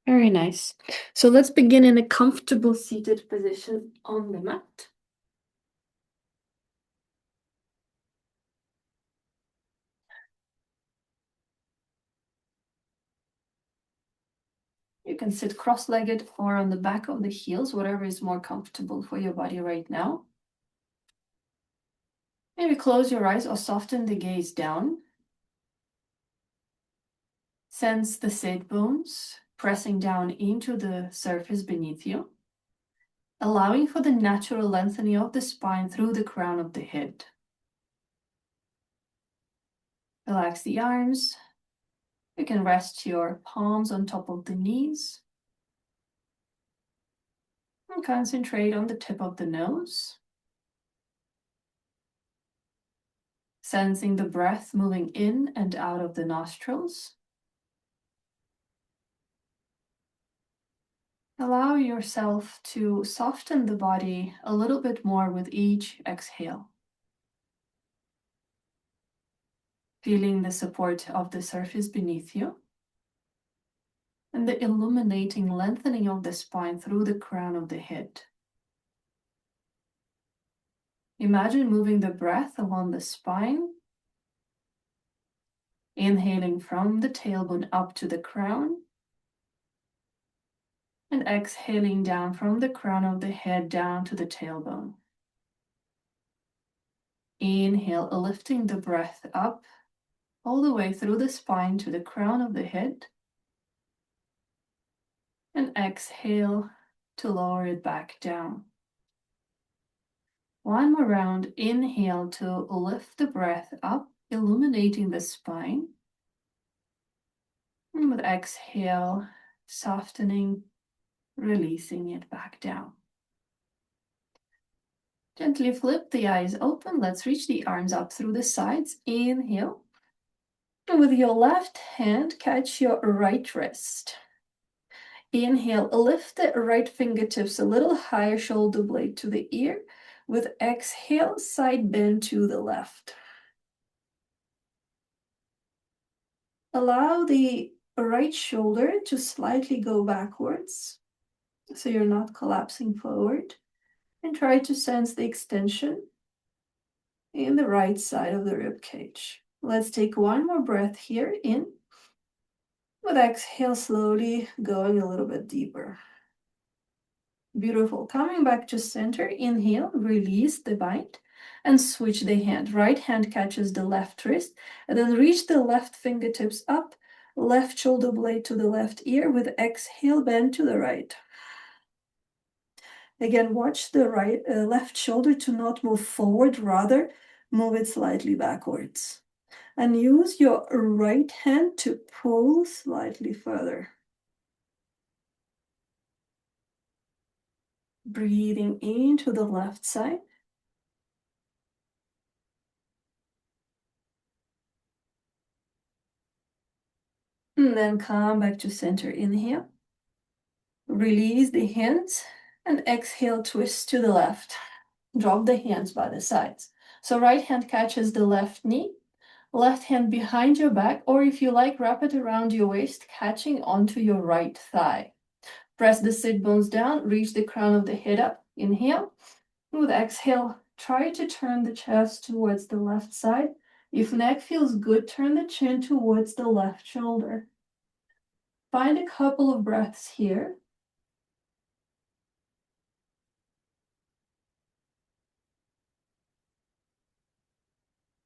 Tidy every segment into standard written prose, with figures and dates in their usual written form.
Very nice. So let's begin in a comfortable seated position on the mat. You can sit cross-legged or on the back of the heels, whatever is more comfortable for your body right now. Maybe close your eyes or soften the gaze down. Sense the sit bones pressing down into the surface beneath you, allowing for the natural lengthening of the spine through the crown of the head. Relax the arms. You can rest your palms on top of the knees. And concentrate on the tip of the nose. Sensing the breath moving in and out of the nostrils. Allow yourself to soften the body a little bit more with each exhale. Feeling the support of the surface beneath you and the illuminating lengthening of the spine through the crown of the head. Imagine moving the breath along the spine, inhaling from the tailbone up to the crown, and exhaling down from the crown of the head down to the tailbone. Inhale, lifting the breath up all the way through the spine to the crown of the head. And exhale to lower it back down. One more round. Inhale to lift the breath up, illuminating the spine. And with exhale, softening, releasing it back down. Gently flip the eyes open. Let's reach the arms up through the sides. Inhale. And with your left hand, catch your right wrist. Inhale, lift the right fingertips a little higher, shoulder blade to the ear. With exhale, side bend to the left. Allow the right shoulder to slightly go backwards, so you're not collapsing forward. And try to sense the extension in the right side of the rib cage. Let's take one more breath here in. With exhale, slowly going a little bit deeper. Beautiful. Coming back to center, inhale, release the bind, and switch the hand. Right hand catches the left wrist, and then reach the left fingertips up, left shoulder blade to the left ear. With exhale, bend to the right. Again, watch the left shoulder to not move forward, rather move it slightly backwards. And use your right hand to pull slightly further. Breathing into the left side. And then come back to center. Inhale. Release the hands and exhale, twist to the left. Drop the hands by the sides. So right hand catches the left knee, left hand behind your back, or if you like, wrap it around your waist, catching onto your right thigh. Press the sit bones down, reach the crown of the head up. Inhale. With exhale, try to turn the chest towards the left side. If neck feels good, turn the chin towards the left shoulder. Find a couple of breaths here.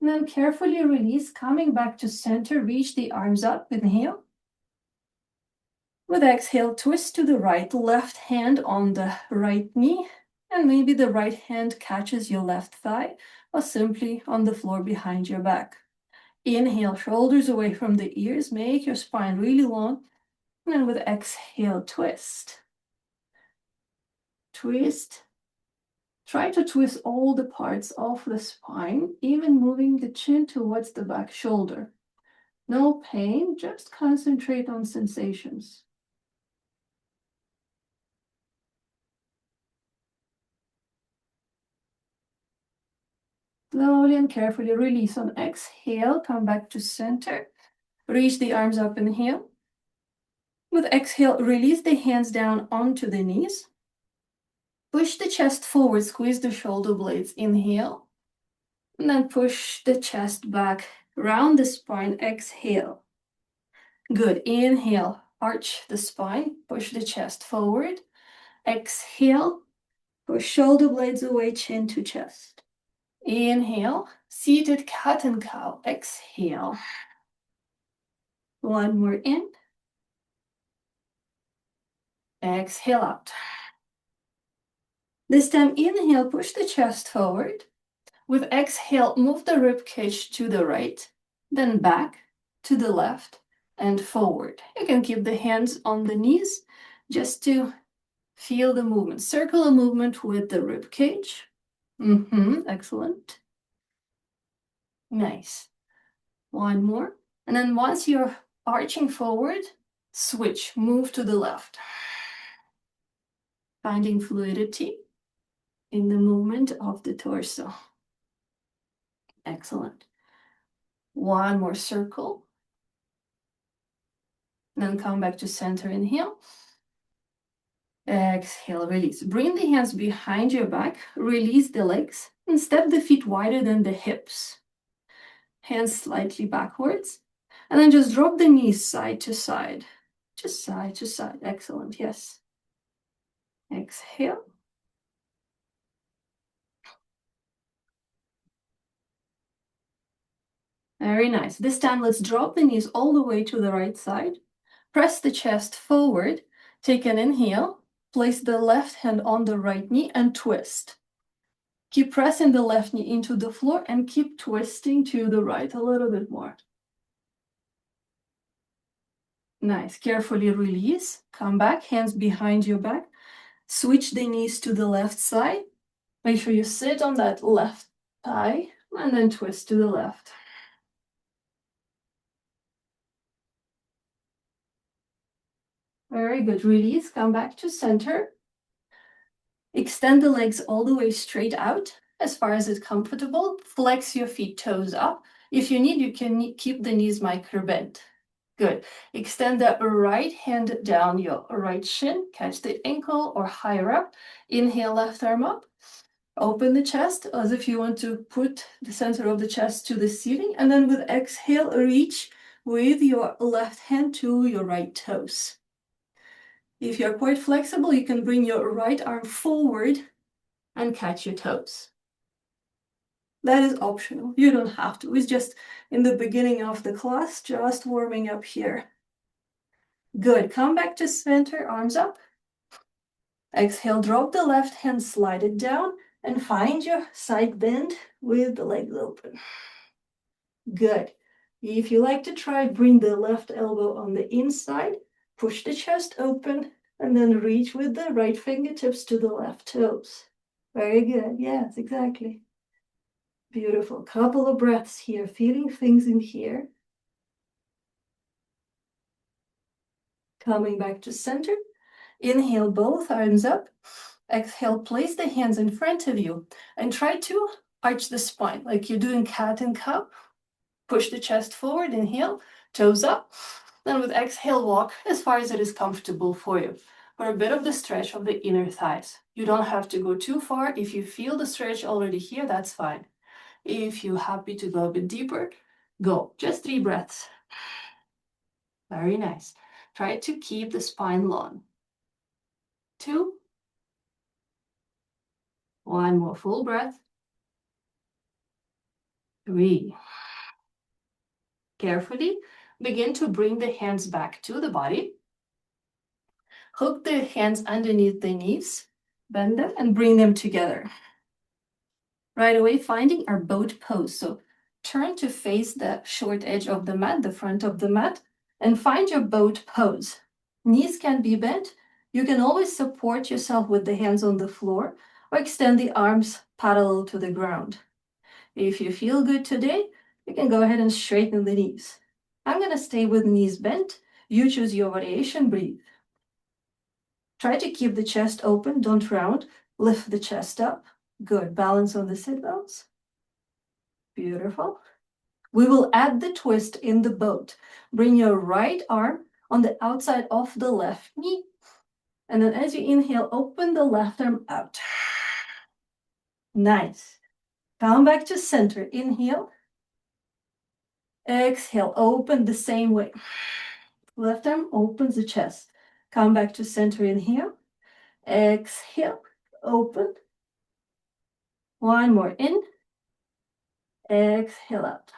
And then carefully release, coming back to center, reach the arms up, inhale. With exhale, twist to the right, left hand on the right knee, and maybe the right hand catches your left thigh, or simply on the floor behind your back. Inhale, shoulders away from the ears, make your spine really long, and then with exhale, twist. Twist. Try to twist all the parts of the spine, even moving the chin towards the back shoulder. No pain, just concentrate on sensations. Slowly and carefully release on exhale, come back to center. Reach the arms up, inhale. With exhale, release the hands down onto the knees. Push the chest forward, squeeze the shoulder blades. Inhale. And then push the chest back, round the spine. Exhale. Good. Inhale. Arch the spine. Push the chest forward. Exhale. Push shoulder blades away, chin to chest. Inhale. Seated cat and cow. Exhale. One more in. Exhale out. This time, inhale, push the chest forward. With exhale, move the rib cage to the right, then back, to the left, and forward. You can keep the hands on the knees just to feel the movement. Circular movement with the rib cage. Excellent. Nice. One more. And then once you're arching forward, switch, move to the left. Finding fluidity in the movement of the torso. Excellent. One more circle. Then come back to center, inhale. Exhale, release. Bring the hands behind your back, release the legs, and step the feet wider than the hips. Hands slightly backwards. And then just drop the knees side to side. Just side to side. Excellent, yes. Exhale. Very nice. This time, let's drop the knees all the way to the right side. Press the chest forward. Take an inhale. Place the left hand on the right knee and twist. Keep pressing the left knee into the floor and keep twisting to the right a little bit more. Nice. Carefully release. Come back, hands behind your back. Switch the knees to the left side. Make sure you sit on that left thigh and then twist to the left. Very good. Release. Come back to center. Extend the legs all the way straight out as far as it's comfortable. Flex your feet, toes up. If you need, you can keep the knees micro bent. Good. Extend the right hand down your right shin. Catch the ankle or higher up. Inhale, left arm up. Open the chest as if you want to put the center of the chest to the ceiling. And then with exhale, reach with your left hand to your right toes. If you're quite flexible, you can bring your right arm forward and catch your toes. That is optional. You don't have to. It's just in the beginning of the class, just warming up here. Good. Come back to center, arms up. Exhale, drop the left hand, slide it down, and find your side bend with the legs open. Good. If you like to try, bring the left elbow on the inside. Push the chest open and then reach with the right fingertips to the left toes. Very good. Yes, exactly. Beautiful. Couple of breaths here, feeling things in here. Coming back to center. Inhale, both arms up. Exhale, place the hands in front of you and try to arch the spine like you're doing cat and cow. Push the chest forward, inhale, toes up. Then with exhale, walk as far as it is comfortable for you. For a bit of the stretch of the inner thighs. You don't have to go too far. If you feel the stretch already here, that's fine. If you're happy to go a bit deeper, go. Just 3 breaths. Very nice. Try to keep the spine long. 2. 1 more full breath. 3. Carefully begin to bring the hands back to the body. Hook the hands underneath the knees, bend them and bring them together. Right away, finding our boat pose. So turn to face the short edge of the mat, the front of the mat, and find your boat pose. Knees can be bent. You can always support yourself with the hands on the floor or extend the arms parallel to the ground. If you feel good today, you can go ahead and straighten the knees. I'm going to stay with knees bent. You choose your variation, breathe. Try to keep the chest open, don't round. Lift the chest up. Good. Balance on the sit bones. Beautiful. We will add the twist in the boat. Bring your right arm on the outside of the left knee. And then as you inhale, open the left arm out. Nice. Come back to center. Inhale. Exhale, open the same way. Left arm opens the chest. Come back to center. Inhale. Exhale, open. One more in. Exhale out.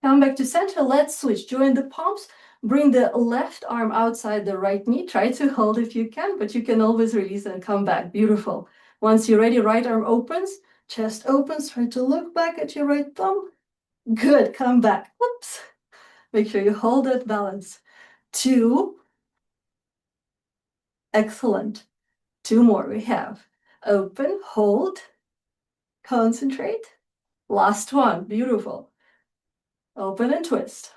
Come back to center. Let's switch. Join the palms. Bring the left arm outside the right knee. Try to hold if you can, but you can always release and come back. Beautiful. Once you're ready, right arm opens, chest opens. Try to look back at your right thumb. Good. Come back. Whoops. Make sure you hold that balance. 2. Excellent. 2 more. We have open, hold, concentrate. Last one. Beautiful. Open and twist.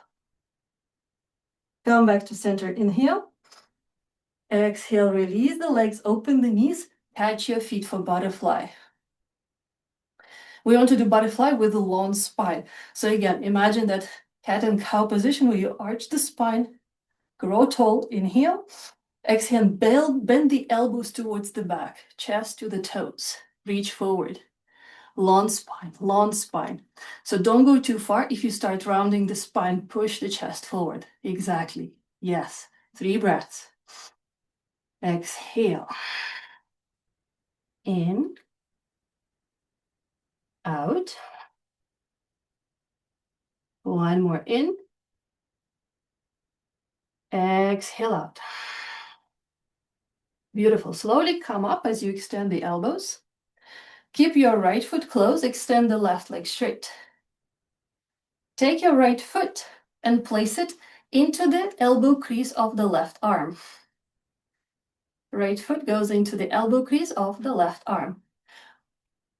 Come back to center. Inhale. Exhale, release the legs, open the knees, catch your feet for butterfly. We want to do butterfly with a long spine. So again, imagine that cat and cow position where you arch the spine, grow tall, inhale, exhale, bend the elbows towards the back, chest to the toes, reach forward. Long spine, long spine. So don't go too far. If you start rounding the spine, push the chest forward. Exactly. Yes. 3 breaths. Exhale. In. Out. One more in. Exhale out. Beautiful. Slowly come up as you extend the elbows. Keep your right foot closed. Extend the left leg straight. Take your right foot and place it into the elbow crease of the left arm. Right foot goes into the elbow crease of the left arm.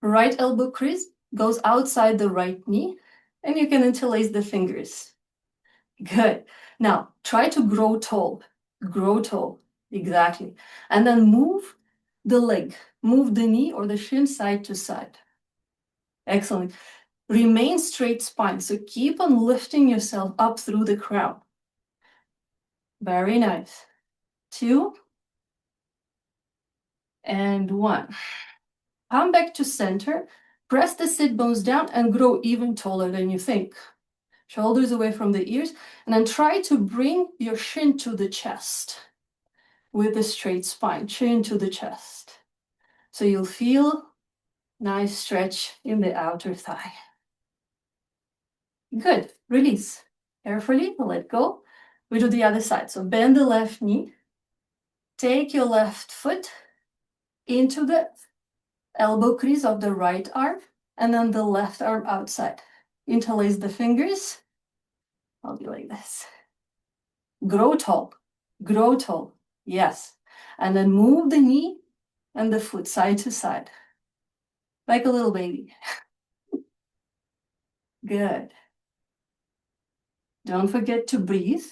Right elbow crease goes outside the right knee, and you can interlace the fingers. Good. Now, try to grow tall. Grow tall. Exactly. And then move the leg. Move the knee or the shin side to side. Excellent. Remain straight spine. So keep on lifting yourself up through the crown. Very nice. 2. And 1. Come back to center. Press the sit bones down and grow even taller than you think. Shoulders away from the ears. And then try to bring your shin to the chest with a straight spine. Chin to the chest. So you'll feel nice stretch in the outer thigh. Good. Release. Carefully, let go. We do the other side. So bend the left knee. Take your left foot into the elbow crease of the right arm, and then the left arm outside. Interlace the fingers. I'll be like this. Grow tall. Grow tall. Yes. And then move the knee and the foot side to side. Like a little baby. Good. Don't forget to breathe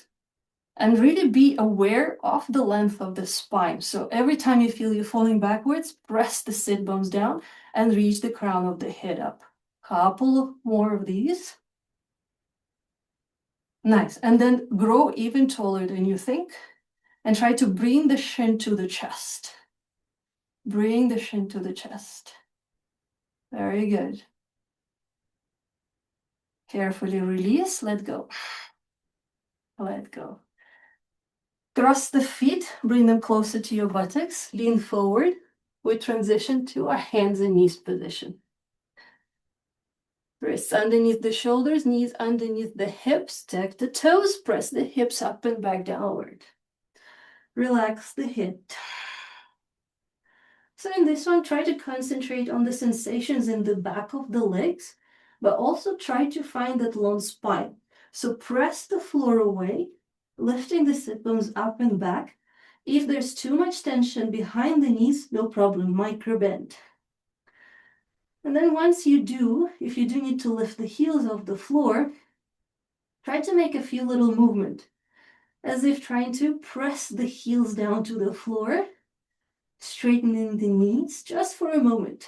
and really be aware of the length of the spine. So every time you feel you're falling backwards, press the sit bones down and reach the crown of the head up. Couple more of these. Nice. And then grow even taller than you think and try to bring the shin to the chest. Bring the shin to the chest. Very good. Carefully release, let go. Let go. Thrust the feet, bring them closer to your buttocks, lean forward. We transition to our hands and knees position. Wrists underneath the shoulders, knees underneath the hips, tuck the toes, press the hips up and back downward. Relax the head. So in this one, try to concentrate on the sensations in the back of the legs, but also try to find that long spine. So press the floor away, lifting the sit bones up and back. If there's too much tension behind the knees, no problem, micro bend. And then once you do, if you do need to lift the heels off the floor, try to make a few little movements, as if trying to press the heels down to the floor, straightening the knees just for a moment.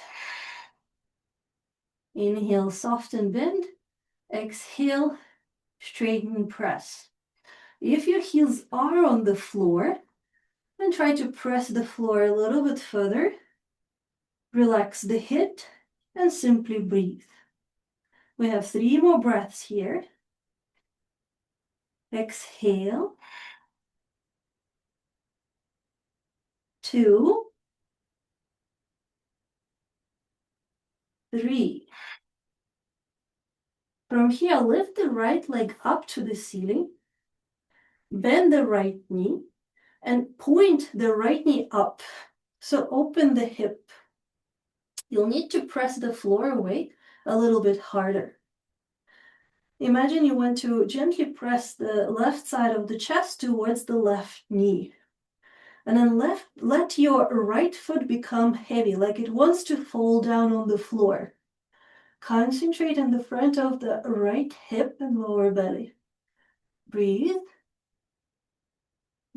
Inhale, soften, bend. Exhale, straighten, press. If your heels are on the floor, then try to press the floor a little bit further. Relax the hip and simply breathe. We have 3 more breaths here. Exhale. 2, 3. From here, lift the right leg up to the ceiling. Bend the right knee and point the right knee up. So open the hip. You'll need to press the floor away a little bit harder. Imagine you want to gently press the left side of the chest towards the left knee. And then let your right foot become heavy, like it wants to fall down on the floor. Concentrate on the front of the right hip and lower belly. Breathe.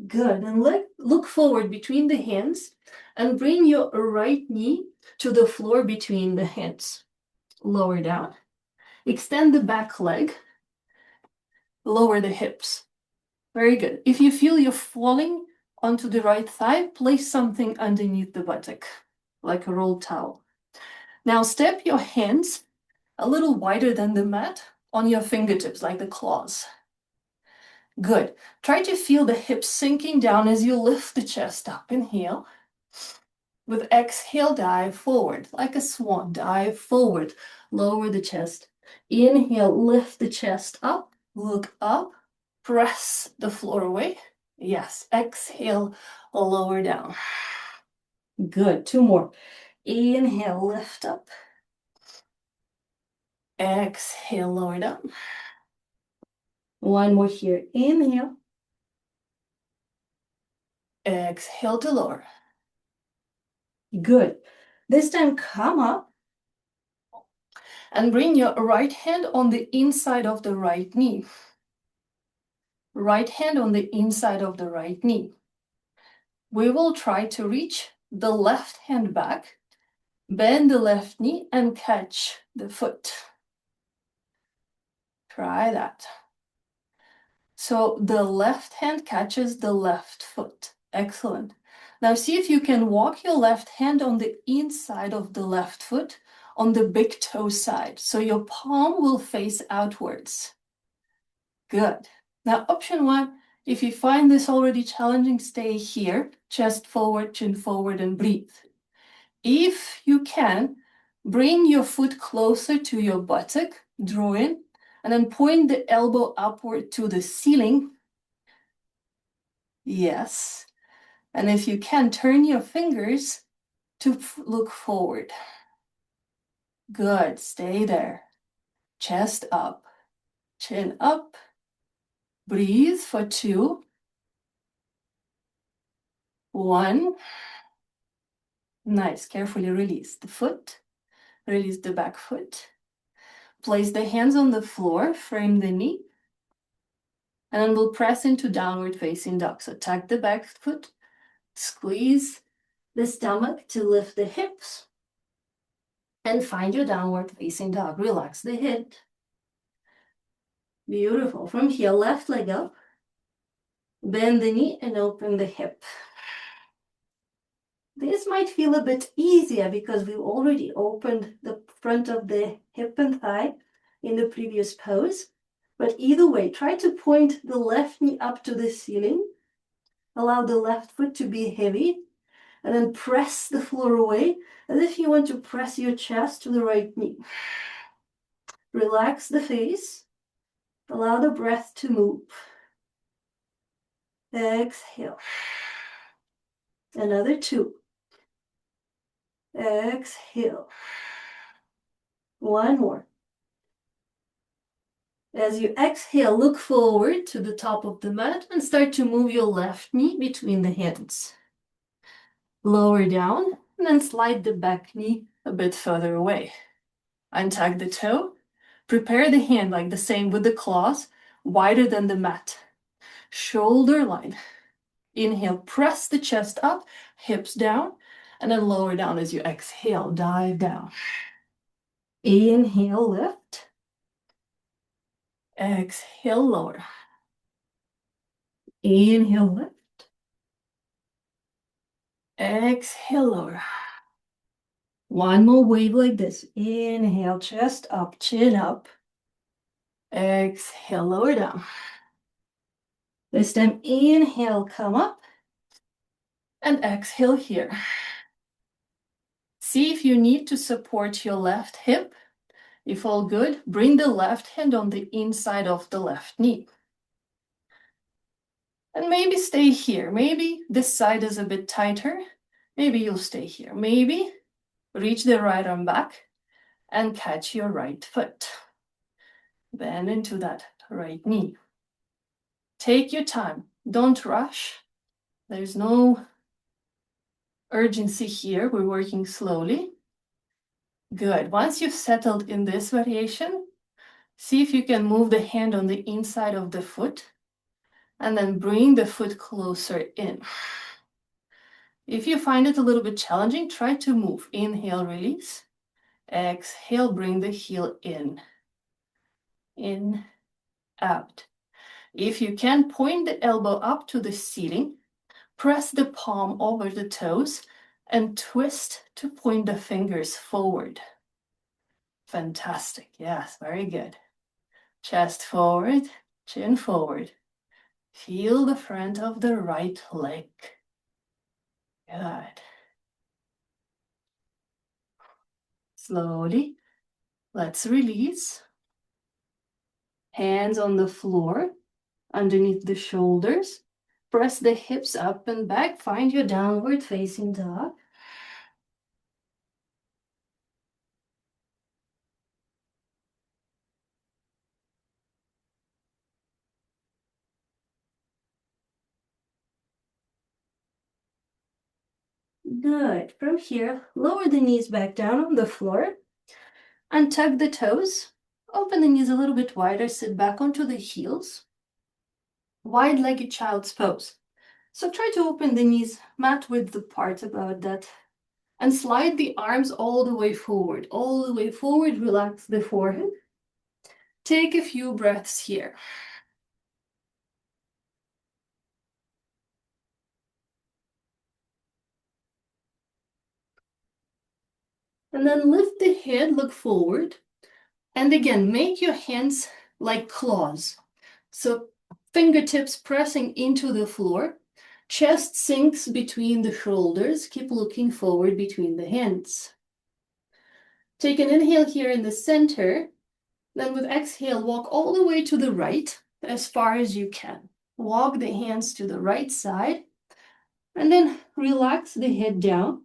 Good. And look forward between the hands and bring your right knee to the floor between the hands. Lower down. Extend the back leg. Lower the hips. Very good. If you feel you're falling onto the right thigh, place something underneath the buttock, like a rolled towel. Now step your hands a little wider than the mat on your fingertips, like the claws. Good. Try to feel the hips sinking down as you lift the chest up. Inhale. With exhale, dive forward, like a swan. Dive forward. Lower the chest. Inhale, lift the chest up. Look up. Press the floor away. Yes. Exhale, lower down. Good. 2 more. Inhale, lift up. Exhale, lower down. 1 more here. Inhale. Exhale to lower. Good. This time come up and bring your right hand on the inside of the right knee. Right hand on the inside of the right knee. We will try to reach the left hand back, bend the left knee and catch the foot. Try that. So the left hand catches the left foot. Excellent. Now see if you can walk your left hand on the inside of the left foot on the big toe side. So your palm will face outwards. Good. Now option 1, if you find this already challenging, stay here, chest forward, chin forward and breathe. If you can, bring your foot closer to your buttock, draw in, and then point the elbow upward to the ceiling. Yes. And if you can, turn your fingers to look forward. Good. Stay there. Chest up, chin up. Breathe for 2. 1. Nice. Carefully release the foot. Release the back foot. Place the hands on the floor, frame the knee. And then we'll press into downward facing dog. So tuck the back foot, squeeze the stomach to lift the hips, and find your downward facing dog. Relax the head. Beautiful. From here, left leg up, bend the knee and open the hip. This might feel a bit easier because we've already opened the front of the hip and thigh in the previous pose. But either way, try to point the left knee up to the ceiling. Allow the left foot to be heavy. And then press the floor away as if you want to press your chest to the right knee. Relax the face. Allow the breath to move. Exhale. Another 2. Exhale. 1 more. As you exhale, look forward to the top of the mat and start to move your left knee between the hands. Lower down and then slide the back knee a bit further away. Untuck the toe. Prepare the hand like the same with the claws, wider than the mat. Shoulder line. Inhale, press the chest up, hips down, and then lower down as you exhale, dive down. Inhale, lift. Exhale, lower. Inhale, lift. Exhale, lower. One more wave like this. Inhale, chest up, chin up. Exhale, lower down. This time, inhale, come up. And exhale here. See if you need to support your left hip. If all good, bring the left hand on the inside of the left knee. And maybe stay here. Maybe this side is a bit tighter. Maybe you'll stay here. Maybe reach the right arm back and catch your right foot. Bend into that right knee. Take your time. Don't rush. There's no urgency here. We're working slowly. Good. Once you've settled in this variation, see if you can move the hand on the inside of the foot and then bring the foot closer in. If you find it a little bit challenging, try to move. Inhale, release. Exhale, bring the heel in. In, out. If you can, point the elbow up to the ceiling, press the palm over the toes, and twist to point the fingers forward. Fantastic. Yes, very good. Chest forward, chin forward. Feel the front of the right leg. Good. Slowly, let's release. Hands on the floor, underneath the shoulders. Press the hips up and back. Find your downward facing dog. Good. From here, lower the knees back down on the floor. Untug the toes. Open the knees a little bit wider. Sit back onto the heels. Wide-legged child's pose. So try to open the knees mat width apart, about that. And slide the arms all the way forward. All the way forward. Relax the forehead. Take a few breaths here. And then lift the head, look forward. And again, make your hands like claws. So fingertips pressing into the floor. Chest sinks between the shoulders. Keep looking forward between the hands. Take an inhale here in the center. Then with exhale, walk all the way to the right as far as you can. Walk the hands to the right side. And then relax the head down.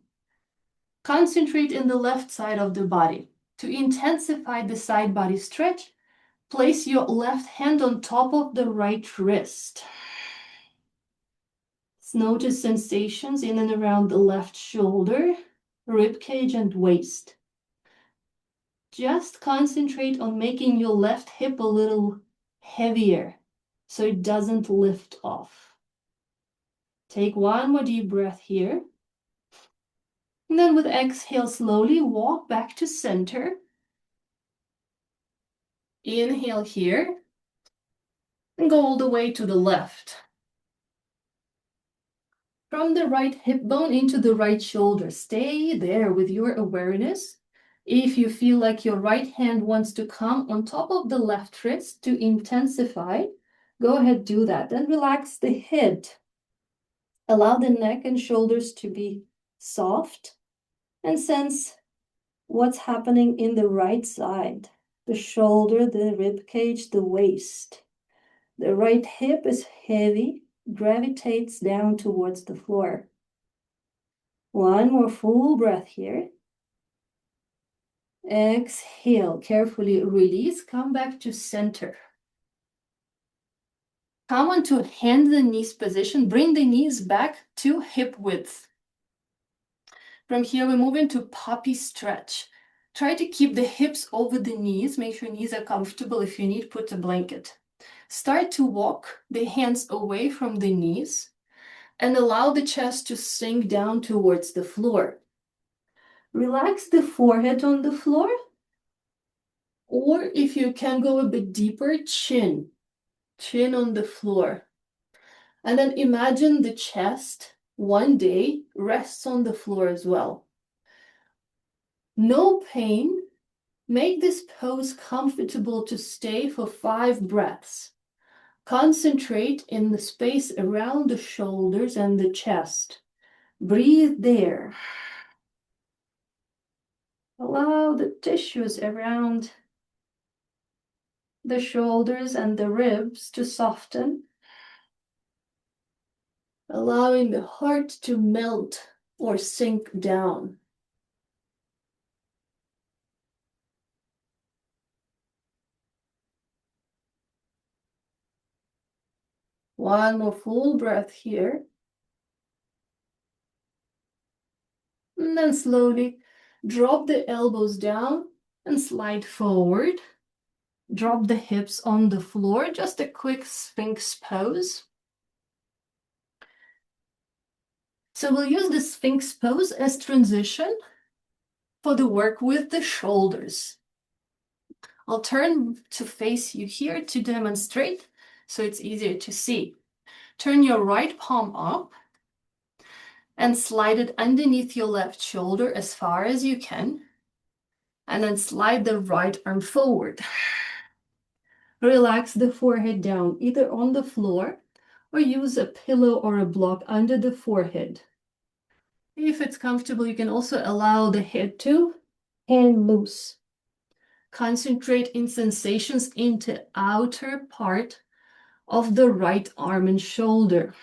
Concentrate in the left side of the body. To intensify the side body stretch, place your left hand on top of the right wrist. Notice sensations in and around the left shoulder, rib cage, and waist. Just concentrate on making your left hip a little heavier so it doesn't lift off. Take one more deep breath here. And then with exhale, slowly walk back to center. Inhale here. And go all the way to the left. From the right hip bone into the right shoulder. Stay there with your awareness. If you feel like your right hand wants to come on top of the left wrist to intensify, go ahead, do that. Then relax the head. Allow the neck and shoulders to be soft and sense what's happening in the right side. The shoulder, the rib cage, the waist. The right hip is heavy, gravitates down towards the floor. One more full breath here. Exhale, carefully release, come back to center. Come on to hand the knees position, bring the knees back to hip width. From here, we move into puppy stretch. Try to keep the hips over the knees, make sure knees are comfortable. If you need, put a blanket. Start to walk the hands away from the knees and allow the chest to sink down towards the floor. Relax the forehead on the floor. Or if you can go a bit deeper, chin on the floor. And then imagine the chest one day rests on the floor as well. No pain. Make this pose comfortable to stay for 5 breaths. Concentrate in the space around the shoulders and the chest. Breathe there. Allow the tissues around the shoulders and the ribs to soften, allowing the heart to melt or sink down. One more full breath here. And then slowly drop the elbows down and slide forward. Drop the hips on the floor, just a quick Sphinx pose. So we'll use the Sphinx pose as transition for the work with the shoulders. I'll turn to face you here to demonstrate so it's easier to see. Turn your right palm up and slide it underneath your left shoulder as far as you can. And then slide the right arm forward. Relax the forehead down, either on the floor or use a pillow or a block under the forehead. If it's comfortable, you can also allow the head to hang loose. Concentrate in sensations into outer part of the right arm and shoulder.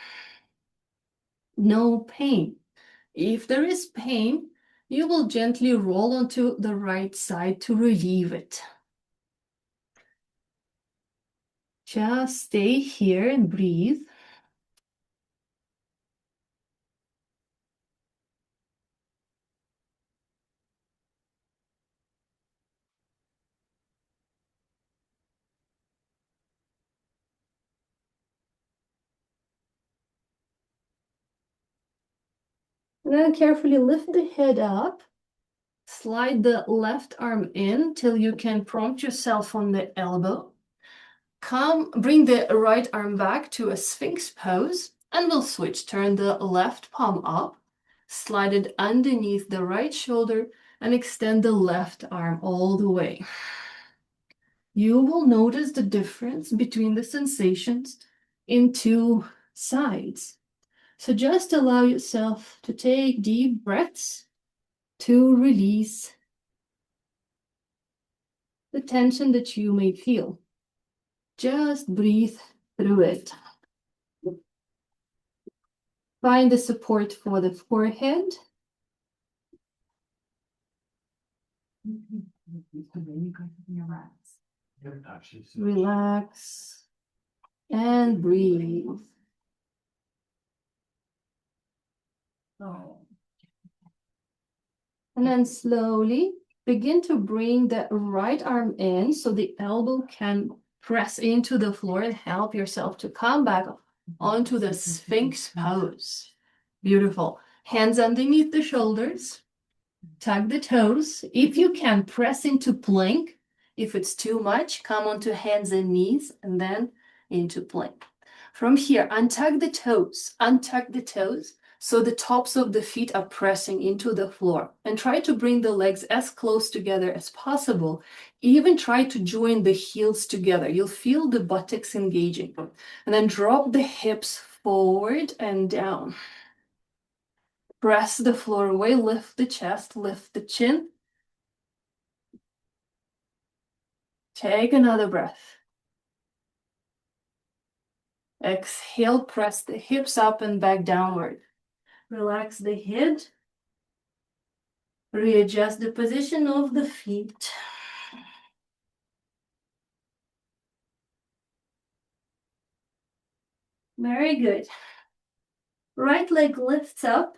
No pain. If there is pain, you will gently roll onto the right side to relieve it. Just stay here and breathe. And then carefully lift the head up. Slide the left arm in till you can prompt yourself on the elbow. Bring the right arm back to a Sphinx pose, and we'll switch. Turn the left palm up, slide it underneath the right shoulder, and extend the left arm all the way. You will notice the difference between the sensations in 2 sides. So just allow yourself to take deep breaths to release the tension that you may feel. Just breathe through it. Find the support for the forehead. Relax and breathe. And then slowly begin to bring the right arm in so the elbow can press into the floor and help yourself to come back onto the Sphinx pose. Beautiful. Hands underneath the shoulders. Tug the toes. If you can, press into plank. If it's too much, come onto hands and knees and then into plank. From here, untug the toes so the tops of the feet are pressing into the floor, and try to bring the legs as close together as possible. Even try to join the heels together. You'll feel the buttocks engaging. And then drop the hips forward and down. Press the floor away, lift the chest, lift the chin. Take another breath. Exhale, press the hips up and back downward. Relax the head. Readjust the position of the feet. Very good. Right leg lifts up.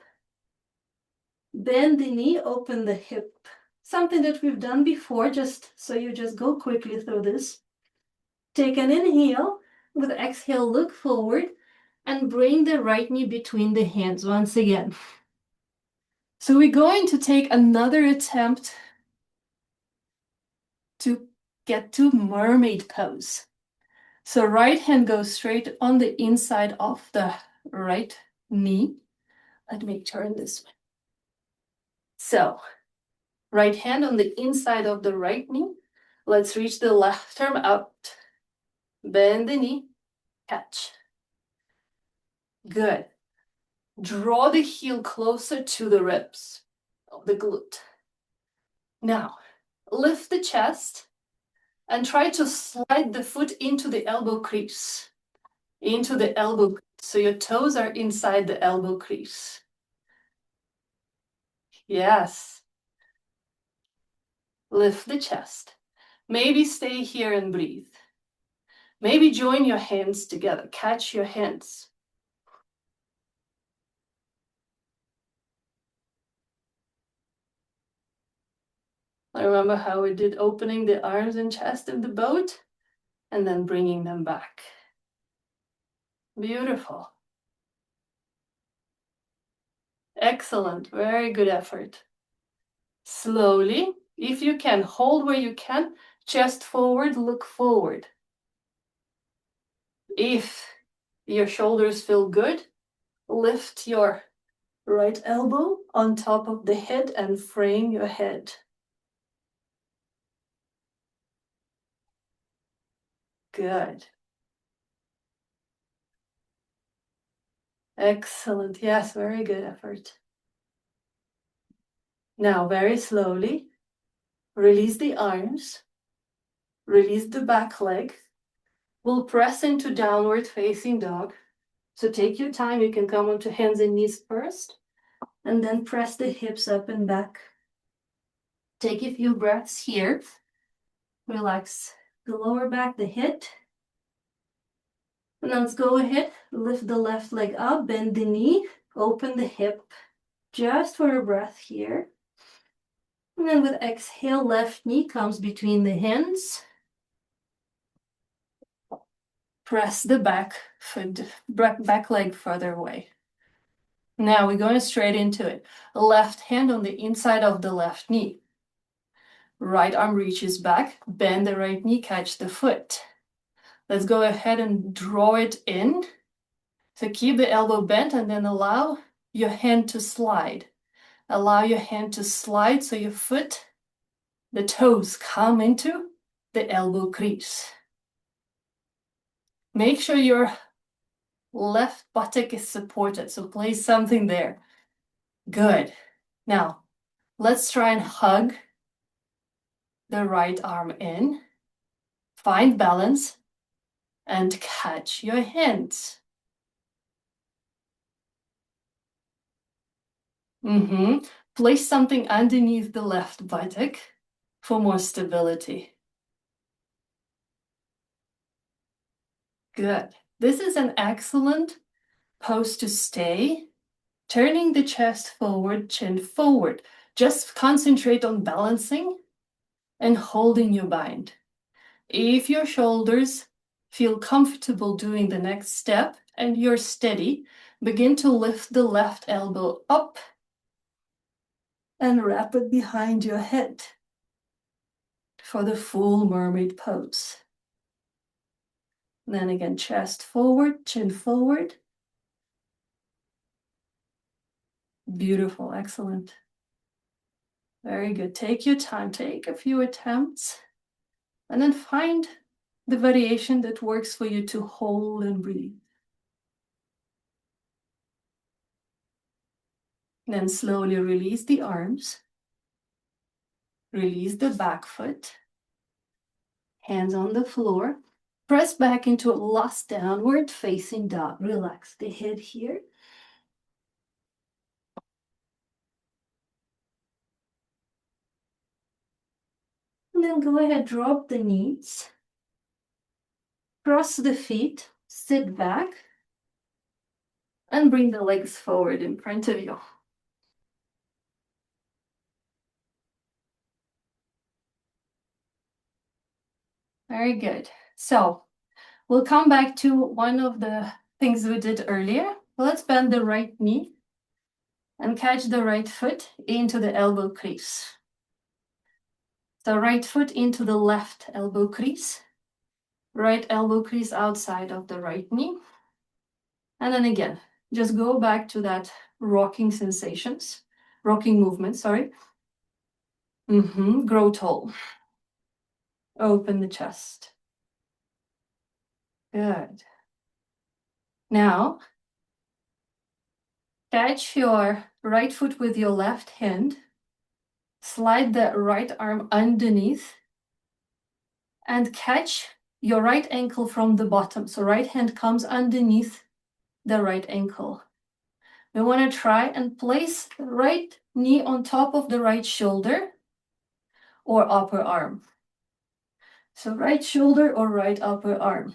Bend the knee, open the hip. Something that we've done before, just so you just go quickly through this. Take an inhale. With exhale, look forward and bring the right knee between the hands once again. So we're going to take another attempt to get to mermaid pose. So right hand goes straight on the inside of the right knee. Let me turn this way. So right hand on the inside of the right knee. Let's reach the left arm out. Bend the knee, catch. Good. Draw the heel closer to the ribs of the glute. Now, lift the chest and try to slide the foot into the elbow crease. Into the elbow crease. So your toes are inside the elbow crease. Yes. Lift the chest. Maybe stay here and breathe. Maybe join your hands together. Catch your hands. I remember how we did opening the arms and chest of the boat and then bringing them back. Beautiful. Excellent. Very good effort. Slowly, if you can, hold where you can. Chest forward, look forward. If your shoulders feel good, lift your right elbow on top of the head and frame your head. Good. Excellent. Yes, very good effort. Now, very slowly, release the arms, release the back leg. We'll press into downward facing dog. So take your time. You can come onto hands and knees first, and then press the hips up and back. Take a few breaths here. Relax the lower back, the head. And let's go ahead, lift the left leg up, bend the knee, open the hip, just for a breath here. And then with exhale, left knee comes between the hands. Press the back foot, back leg further away. Now we're going straight into it. Left hand on the inside of the left knee. Right arm reaches back, bend the right knee, catch the foot. Let's go ahead and draw it in. So keep the elbow bent and then allow your hand to slide. Allow your hand to slide so your foot, the toes come into the elbow crease. Make sure your left buttock is supported, so place something there. Good. Now, let's try and hug the right arm in. Find balance and catch your hands. Place something underneath the left buttock for more stability. Good. This is an excellent pose to stay. Turning the chest forward, chin forward. Just concentrate on balancing and holding your bind. If your shoulders feel comfortable doing the next step and you're steady, begin to lift the left elbow up and wrap it behind your head for the full mermaid pose. Then again, chest forward, chin forward. Beautiful, excellent. Very good. Take your time, take a few attempts, and then find the variation that works for you to hold and breathe. Then slowly release the arms. Release the back foot. Hands on the floor. Press back into a last downward facing dog. Relax the head here. And then go ahead, drop the knees. Cross the feet, sit back, and bring the legs forward in front of you. Very good. So we'll come back to one of the things we did earlier. Let's bend the right knee and catch the right foot into the elbow crease. So right foot into the left elbow crease. Right elbow crease outside of the right knee. And then again, just go back to that rocking sensations, rocking movement, sorry. Grow tall. Open the chest. Good. Now, catch your right foot with your left hand. Slide the right arm underneath and catch your right ankle from the bottom. So right hand comes underneath the right ankle. We want to try and place the right knee on top of the right shoulder or upper arm. So right shoulder or right upper arm.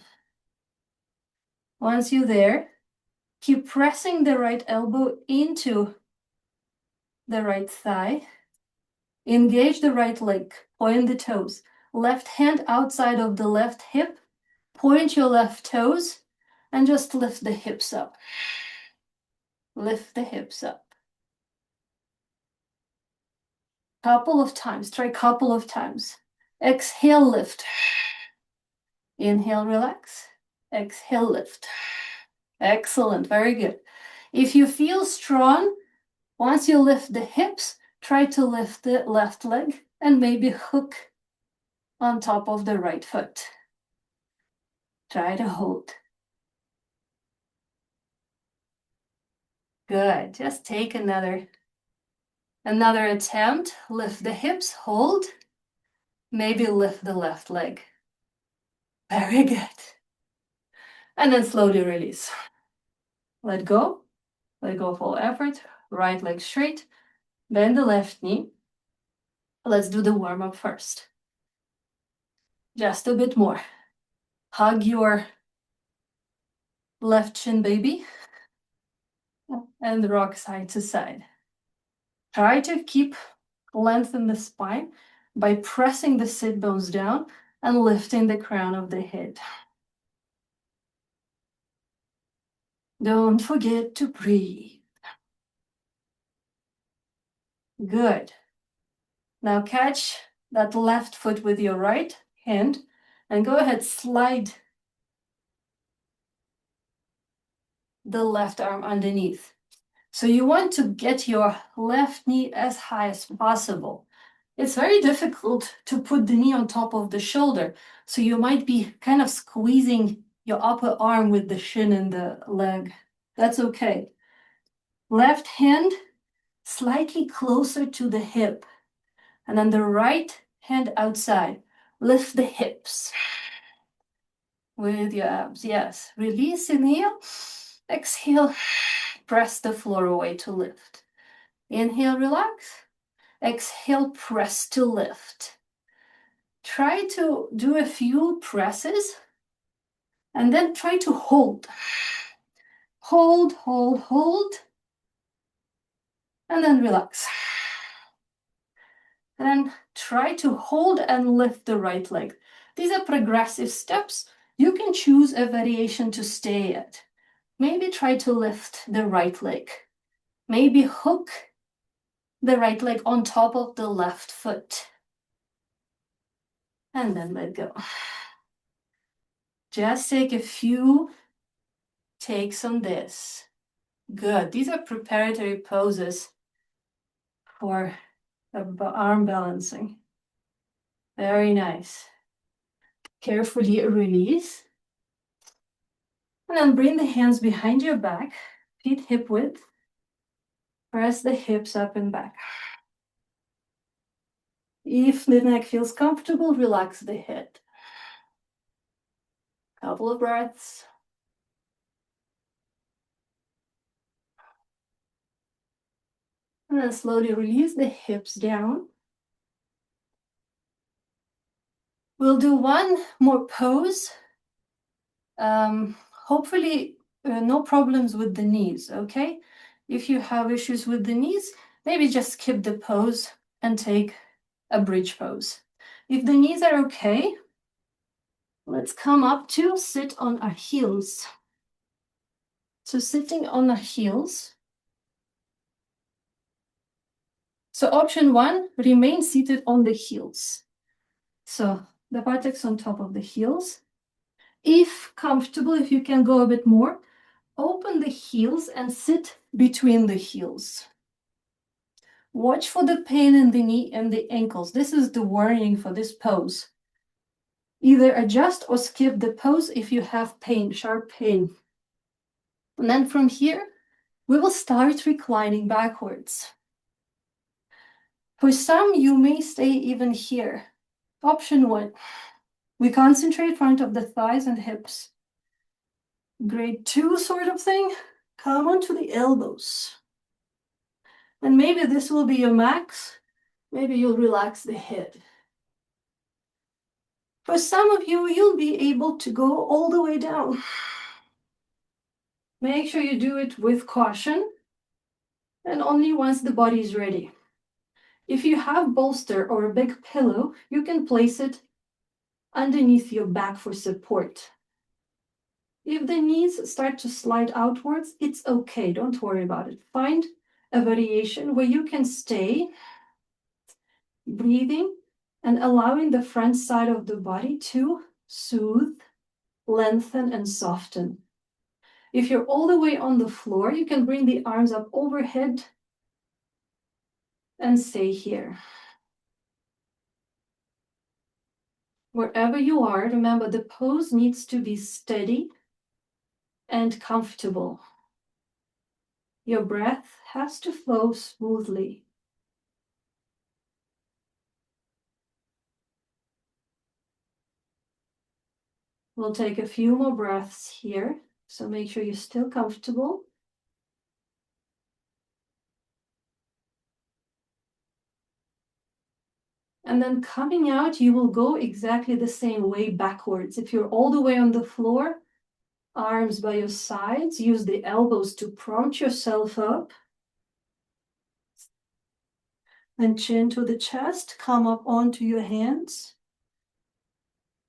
Once you're there, keep pressing the right elbow into the right thigh. Engage the right leg, point the toes. Left hand outside of the left hip, point your left toes, and just lift the hips up. Lift the hips up. Couple of times, try couple of times. Exhale, lift. Inhale, relax. Exhale, lift. Excellent, very good. If you feel strong, once you lift the hips, try to lift the left leg and maybe hook on top of the right foot. Try to hold. Good. Just take another attempt. Lift the hips, hold. Maybe lift the left leg. Very good. And then slowly release. Let go. Let go of all effort. Right leg straight. Bend the left knee. Let's do the warm-up first. Just a bit more. Hug your left shin, baby. And rock side to side. Try to keep lengthen the spine by pressing the sit bones down and lifting the crown of the head. Don't forget to breathe. Good. Now catch that left foot with your right hand and go ahead, slide the left arm underneath. So you want to get your left knee as high as possible. It's very difficult to put the knee on top of the shoulder, so you might be kind of squeezing your upper arm with the shin and the leg. That's okay. Left hand slightly closer to the hip, and then the right hand outside. Lift the hips with your abs. Yes. Release, inhale. Exhale. Press the floor away to lift. Inhale, relax. Exhale, press to lift. Try to do a few presses and then try to hold. Hold, hold, hold. And then relax. And then try to hold and lift the right leg. These are progressive steps. You can choose a variation to stay at. Maybe try to lift the right leg. Maybe hook the right leg on top of the left foot. And then let go. Just take a few takes on this. Good. These are preparatory poses for arm balancing. Very nice. Carefully release. And then bring the hands behind your back, feet hip width. Press the hips up and back. If the neck feels comfortable, relax the head. Couple of breaths. And then slowly release the hips down. We'll do one more pose. Hopefully, no problems with the knees, okay? If you have issues with the knees, maybe just skip the pose and take a bridge pose. If the knees are okay, let's come up to sit on our heels. So sitting on our heels. So option one, remain seated on the heels. So the buttocks on top of the heels. If comfortable, if you can go a bit more, open the heels and sit between the heels. Watch for the pain in the knee and the ankles. This is the warning for this pose. Either adjust or skip the pose if you have pain, sharp pain. And then from here, we will start reclining backwards. For some, you may stay even here. Option 1, we concentrate front of the thighs and hips. Grade 2 sort of thing, come onto the elbows. And maybe this will be your max. Maybe you'll relax the head. For some of you, you'll be able to go all the way down. Make sure you do it with caution and only once the body is ready. If you have bolster or a big pillow, you can place it underneath your back for support. If the knees start to slide outwards, it's okay, don't worry about it. Find a variation where you can stay breathing and allowing the front side of the body to soothe, lengthen, and soften. If you're all the way on the floor, you can bring the arms up overhead and stay here. Wherever you are, remember the pose needs to be steady and comfortable. Your breath has to flow smoothly. We'll take a few more breaths here, so make sure you're still comfortable. And then coming out, you will go exactly the same way backwards. If you're all the way on the floor, arms by your sides, use the elbows to prompt yourself up. Then chin to the chest, come up onto your hands.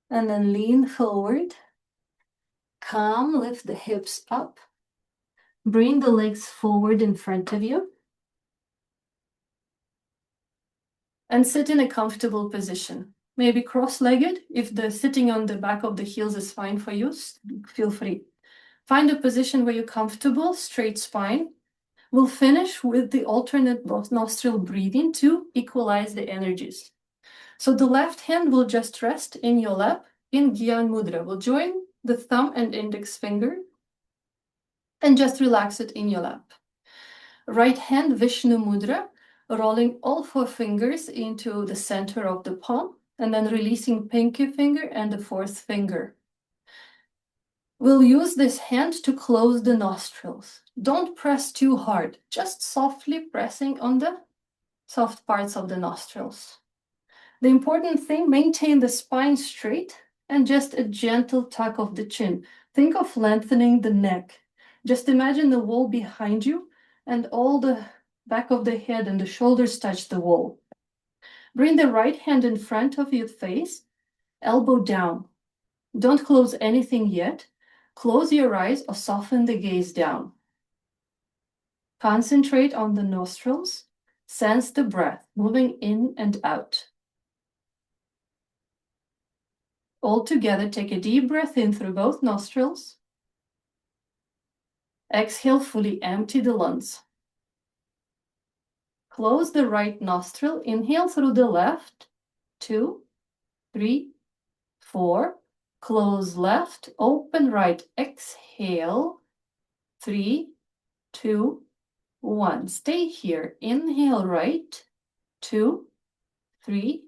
And then lean forward. Come, lift the hips up. Bring the legs forward in front of you. And sit in a comfortable position. Maybe cross-legged. If the sitting on the back of the heels is fine for you, feel free. Find a position where you're comfortable, straight spine. We'll finish with the alternate nostril breathing to equalize the energies. So the left hand will just rest in your lap in Gyan Mudra. We'll join the thumb and index finger and just relax it in your lap. Right hand, Vishnu Mudra, rolling all 4 fingers into the center of the palm and then releasing pinky finger and the 4th finger. We'll use this hand to close the nostrils. Don't press too hard, just softly pressing on the soft parts of the nostrils. The important thing, maintain the spine straight and just a gentle tuck of the chin. Think of lengthening the neck. Just imagine the wall behind you and all the back of the head and the shoulders touch the wall. Bring the right hand in front of your face, elbow down. Don't close anything yet. Close your eyes or soften the gaze down. Concentrate on the nostrils. Sense the breath moving in and out. All together, take a deep breath in through both nostrils. Exhale, fully empty the lungs. Close the right nostril. Inhale through the left. 2, 3, 4. Close left. Open right. Exhale. 3, 2, 1. Stay here. Inhale right. 2, 3,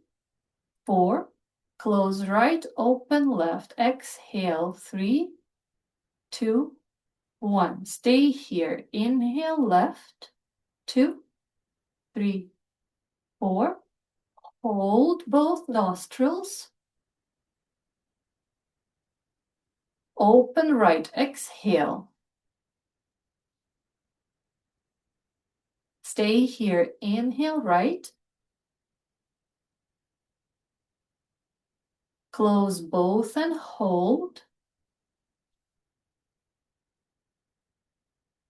4. Close right. Open left. Exhale. 3, 2, 1. Stay here. Inhale left. 2, 3, 4. Hold both nostrils. Open right. Exhale. Stay here. Inhale right. Close both and hold.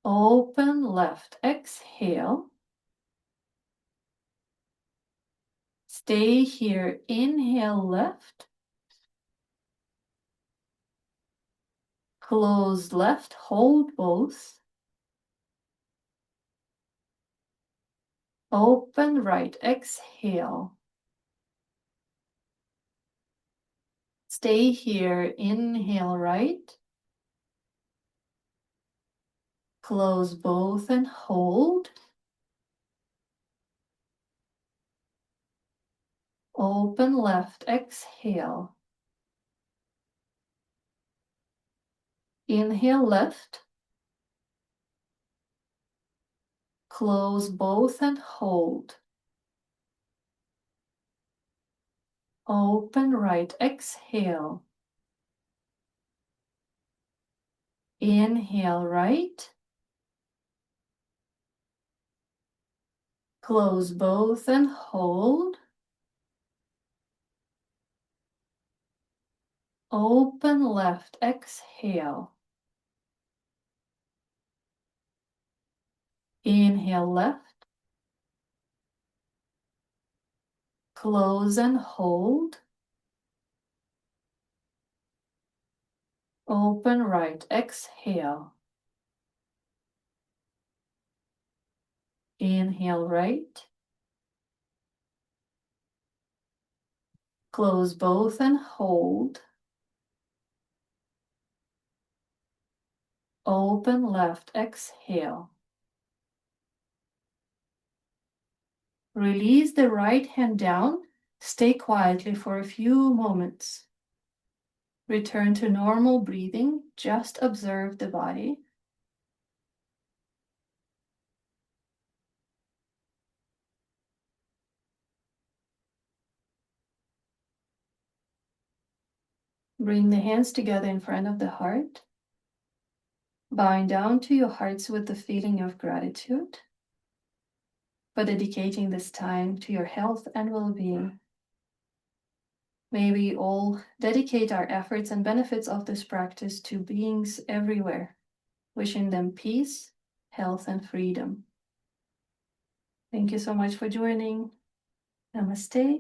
Open left. Exhale. Stay here. Inhale left. Close left, hold both. Open right, exhale. Stay here, inhale right. Close both and hold. Open left, exhale. Inhale left. Close both and hold. Open right, exhale. Inhale right. Close both and hold. Open left, exhale. Inhale left. Close and hold. Open right, exhale. Inhale right. Close both and hold. Open left, exhale. Release the right hand down. Stay quietly for a few moments. Return to normal breathing. Just observe the body. Bring the hands together in front of the heart. Bowing down to your hearts with the feeling of gratitude for dedicating this time to your health and well-being. May we all dedicate our efforts and benefits of this practice to beings everywhere, wishing them peace, health, and freedom. Thank you so much for joining. Namaste.